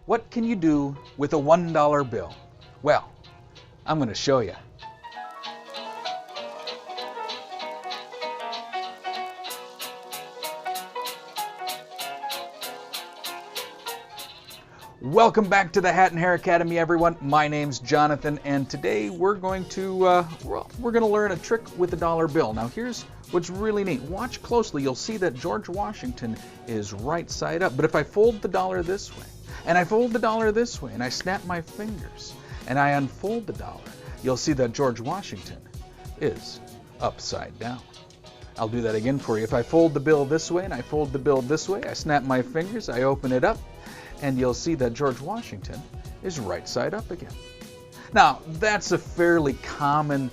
What can you do with a $1 bill? Well, I'm going to show you. Welcome back to the Hat and Hare Academy, everyone. My name's Jonathan, and today we're going to learn a trick with a dollar bill. Now, here's what's really neat. Watch closely. You'll see that George Washington is right side up. But if I fold the dollar this way, and I fold the dollar this way, and I snap my fingers, and I unfold the dollar, you'll see that George Washington is upside down. I'll do that again for you. If I fold the bill this way, and I fold the bill this way, I snap my fingers, I open it up, and you'll see that George Washington is right side up again. Now, that's a fairly common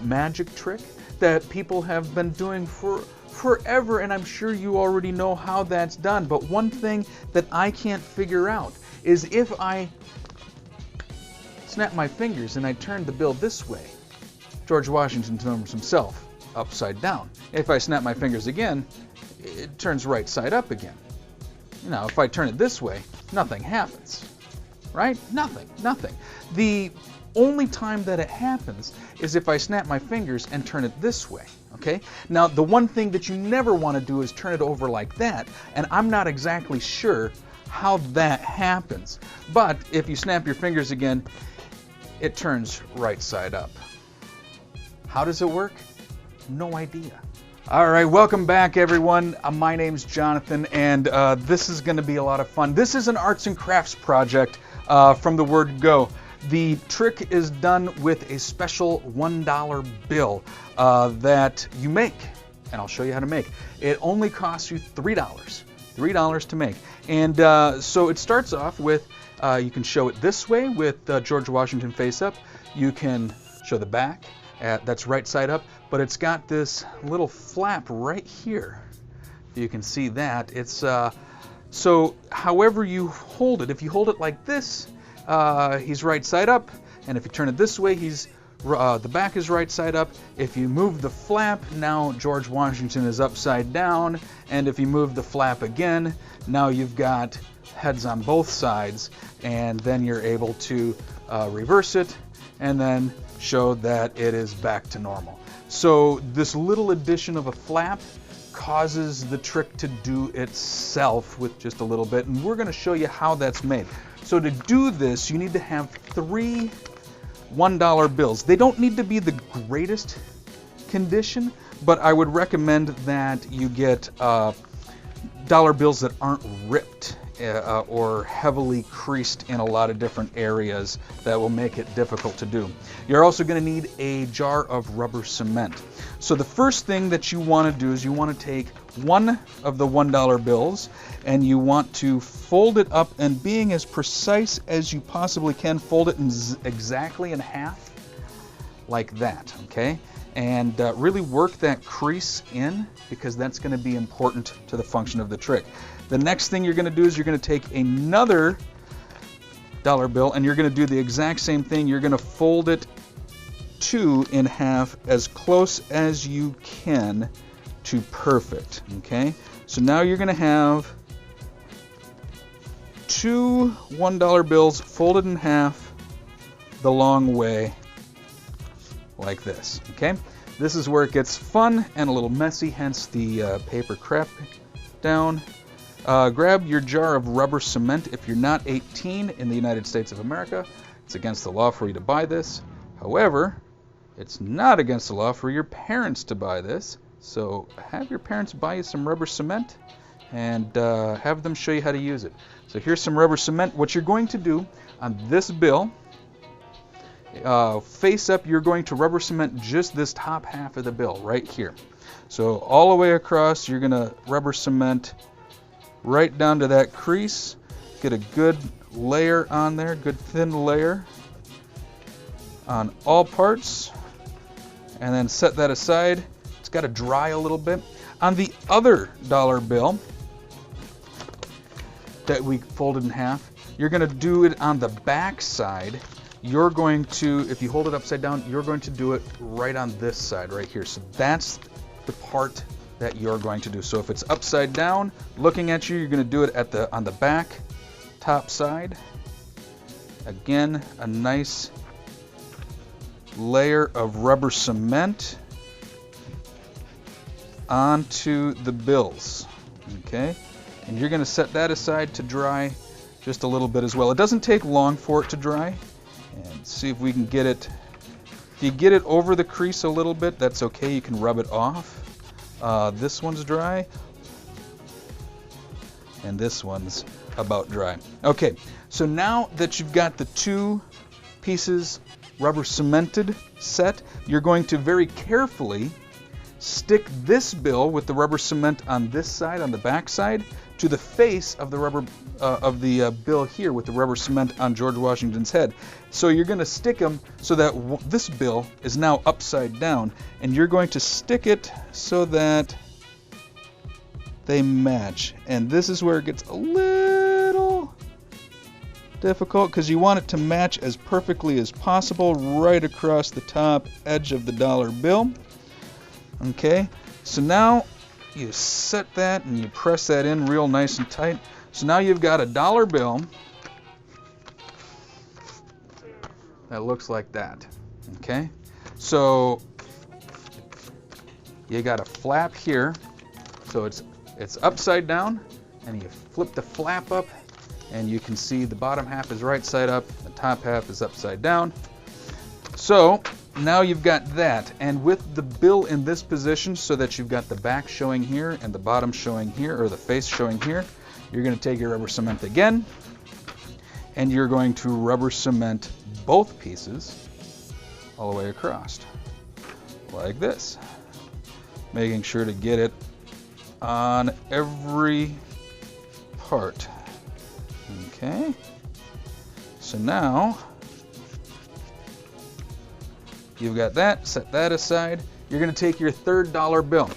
magic trick that people have been doing for forever, and I'm sure you already know how that's done. But one thing that I can't figure out is if I snap my fingers and I turn the bill this way, George Washington turns himself upside down. If I snap my fingers again, it turns right side up again. Now, if I turn it this way, nothing happens, right? Nothing. The only time that it happens is if I snap my fingers and turn it this way, okay? Now, the one thing that you never want to do is turn it over like that, and I'm not exactly sure how that happens. But if you snap your fingers again, it turns right side up. How does it work? No idea. All right, welcome back, everyone. My name's Jonathan, and this is going to be a lot of fun. This is an arts and crafts project from the word go. The trick is done with a special $1 bill that you make, and I'll show you how to make. It only costs you $3 to make. And so it starts off with, you can show it this way with George Washington face up. You can show the back. That's right side up, but it's got this little flap right here. You can see that. It's so however you hold it, if you hold it like this, he's right side up, and if you turn it this way, he's the back is right side up. If you move the flap, now George Washington is upside down, and if you move the flap again, now you've got heads on both sides, and then you're able to reverse it and then show that it is back to normal. So this little addition of a flap causes the trick to do itself with just a little bit, and we're going to show you how that's made. So to do this, you need to have 3 $1 bills. They don't need to be the greatest condition, but I would recommend that you get dollar bills that aren't ripped or heavily creased in a lot of different areas that will make it difficult to do. You're also going to need a jar of rubber cement. So the first thing that you want to do is you want to take one of the $1 bills and you want to fold it up, and being as precise as you possibly can, fold it exactly in half like that, okay? And really work that crease in, because that's going to be important to the function of the trick. The next thing you're going to do is you're going to take another dollar bill and you're going to do the exact same thing. You're going to fold it in half as close as you can to perfect, okay? So now you're going to have 2 $1 bills folded in half the long way, like this, okay? This is where it gets fun and a little messy, hence the paper crap down. Grab your jar of rubber cement. If you're not 18 in the United States of America, it's against the law for you to buy this. However, it's not against the law for your parents to buy this. So have your parents buy you some rubber cement and have them show you how to use it. So here's some rubber cement. What you're going to do on this bill, face up, you're going to rubber cement just this top half of the bill right here. So all the way across, you're going to rubber cement right down to that crease. Get a good layer on there, good thin layer on all parts, and then set that aside. It's got to dry a little bit. On the other dollar bill that we folded in half, you're going to do it on the back side. You're going to, if you hold it upside down, you're going to do it right on this side right here. So that's the part that you're going to do. So if it's upside down looking at you, you're going to do it on the back top side. Again, a nice layer of rubber cement onto the bills. Okay, and you're going to set that aside to dry just a little bit as well. It doesn't take long for it to dry. And see if we can get it. If you get it over the crease a little bit, that's okay. You can rub it off. This one's dry. And this one's about dry. Okay, so now that you've got the two pieces rubber cemented set, you're going to very carefully stick this bill with the rubber cement on this side, on the back side, to the face of the rubber bill here with the rubber cement on George Washington's head. So you're going to stick them so that this bill is now upside down, and you're going to stick it so that they match. And this is where it gets a little difficult because you want it to match as perfectly as possible right across the top edge of the dollar bill. Okay, so now you set that and you press that in real nice and tight. So now you've got a dollar bill that looks like that. Okay, so you got a flap here, so it's upside down, and you flip the flap up, and you can see the bottom half is right side up, the top half is upside down. So now you've got that, and with the bill in this position so that you've got the back showing here and the bottom showing here, or the face showing here, you're going to take your rubber cement again, and you're going to rubber cement both pieces all the way across, like this, making sure to get it on every part. Okay, so now you've got that, set that aside. You're going to take your third dollar bill,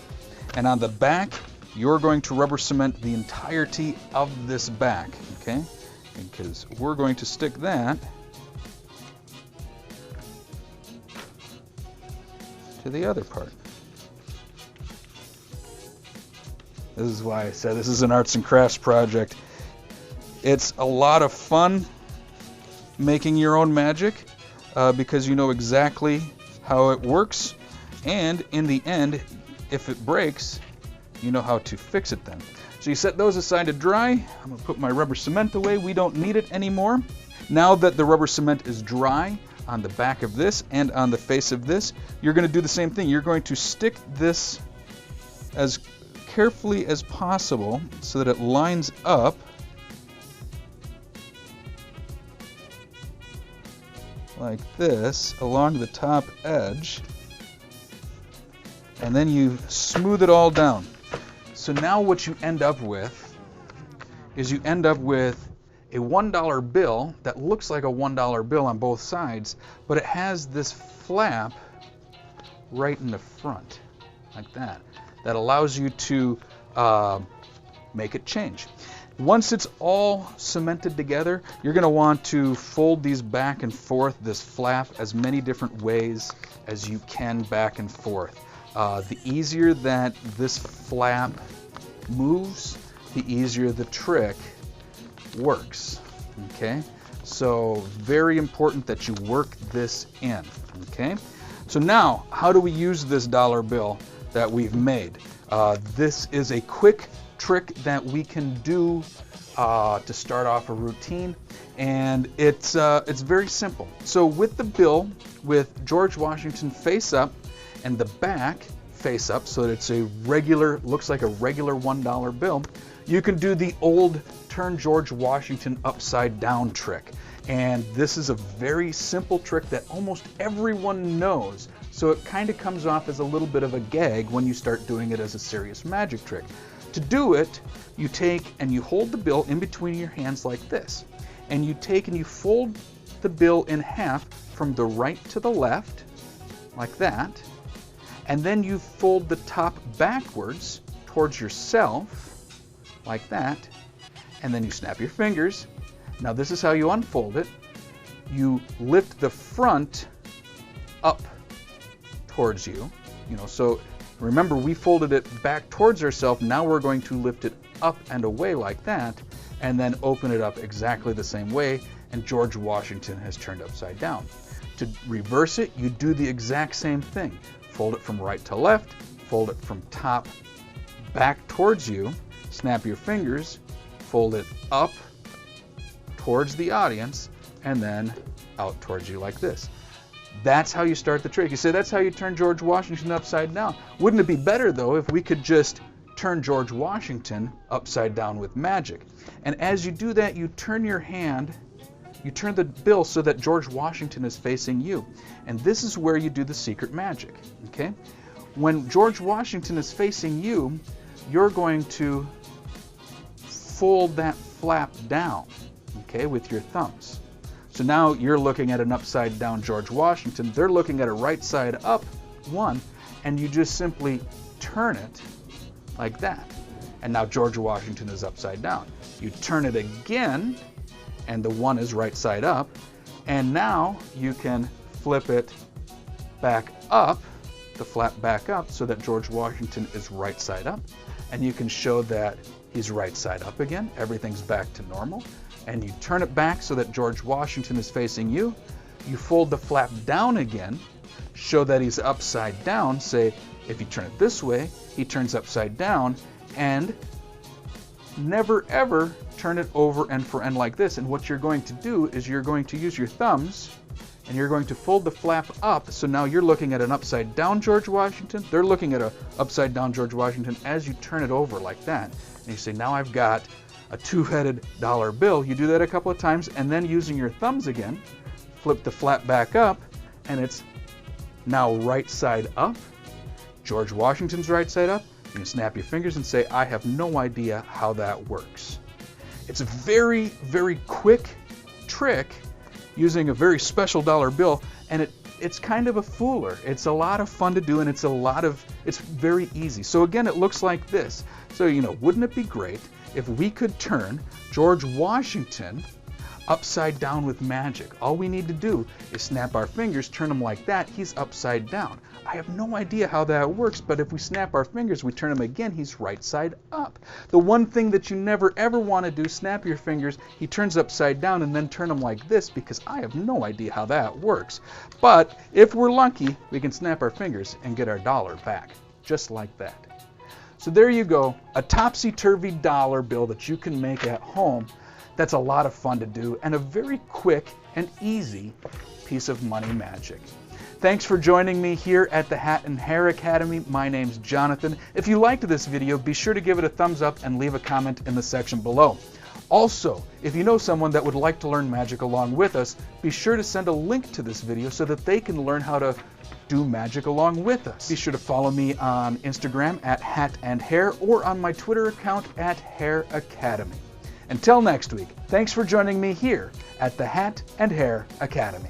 and on the back, you're going to rubber cement the entirety of this back, okay? Because we're going to stick that to the other part. This is why I said this is an arts and crafts project. It's a lot of fun making your own magic because you know exactly how it works, and in the end, if it breaks, you know how to fix it then. So you set those aside to dry. I'm going to put my rubber cement away. We don't need it anymore. Now that the rubber cement is dry on the back of this and on the face of this, you're going to do the same thing. You're going to stick this as carefully as possible so that it lines up like this along the top edge, and then you smooth it all down. So now what you end up with is you end up with a $1 bill that looks like a $1 bill on both sides, but it has this flap right in the front, like that. That allows you to make it change. Once it's all cemented together, you're going to want to fold these back and forth, this flap, as many different ways as you can back and forth. The easier that this flap moves, the easier the trick works. Okay, so very important that you work this in. Okay, so now how do we use this dollar bill that we've made? This is a quick trick that we can do to start off a routine, and it's very simple. So with the bill with George Washington face up and the back face up, so that it's a regular, looks like a regular $1 bill, you can do the old turn George Washington upside down trick. And this is a very simple trick that almost everyone knows, so it kind of comes off as a little bit of a gag when you start doing it as a serious magic trick. To do it, you take and you hold the bill in between your hands like this, and you take and you fold the bill in half from the right to the left, like that, and then you fold the top backwards towards yourself, like that, and then you snap your fingers. Now this is how you unfold it. You lift the front up towards you, so remember we folded it back towards ourselves. Now we're going to lift it up and away like that, and then open it up exactly the same way, and George Washington has turned upside down. To reverse it, you do the exact same thing. Fold it from right to left, fold it from top back towards you, snap your fingers, fold it up towards the audience, and then out towards you like this. That's how you start the trick. You say, that's how you turn George Washington upside down. Wouldn't it be better, though, if we could just turn George Washington upside down with magic? And as you do that, you turn your hand, you turn the bill so that George Washington is facing you. And this is where you do the secret magic, okay? When George Washington is facing you, you're going to fold that flap down, okay, with your thumbs. So now you're looking at an upside down George Washington. They're looking at a right side up one, and you just simply turn it like that. And now George Washington is upside down. You turn it again, and the one is right side up. And now you can flip it back up, the flap back up, so that George Washington is right side up. And you can show that he's right side up again. Everything's back to normal. And you turn it back so that George Washington is facing you. You fold the flap down again, show that he's upside down. Say, if you turn it this way, he turns upside down, and never ever turn it over end for end like this. And what you're going to do is you're going to use your thumbs, and you're going to fold the flap up. So now you're looking at an upside down George Washington. They're looking at a upside down George Washington as you turn it over like that. And you say, now I've got a two-headed dollar bill. You do that a couple of times, and then using your thumbs again, flip the flap back up, and it's now right side up. George Washington's right side up. You can snap your fingers and say, I have no idea how that works. It's a very, very quick trick using a very special dollar bill, and it's kind of a fooler. It's a lot of fun to do, and it's very easy. So again, it looks like this. So, wouldn't it be great if we could turn George Washington upside down with magic? All we need to do is snap our fingers, turn him like that, he's upside down. I have no idea how that works, but if we snap our fingers, we turn him again, he's right side up. The one thing that you never ever want to do, snap your fingers, he turns upside down, and then turn him like this, because I have no idea how that works. But if we're lucky, we can snap our fingers and get our dollar back, just like that. So there you go, a topsy-turvy dollar bill that you can make at home. That's a lot of fun to do, and a very quick and easy piece of money magic. Thanks for joining me here at the Hat and Hare Academy. My name's Jonathan. If you liked this video, be sure to give it a thumbs up and leave a comment in the section below. Also, if you know someone that would like to learn magic along with us, be sure to send a link to this video so that they can learn how to do magic along with us. Be sure to follow me on Instagram at Hat and Hare, or on my Twitter account at Hare Academy. Until next week, thanks for joining me here at the Hat and Hare Academy.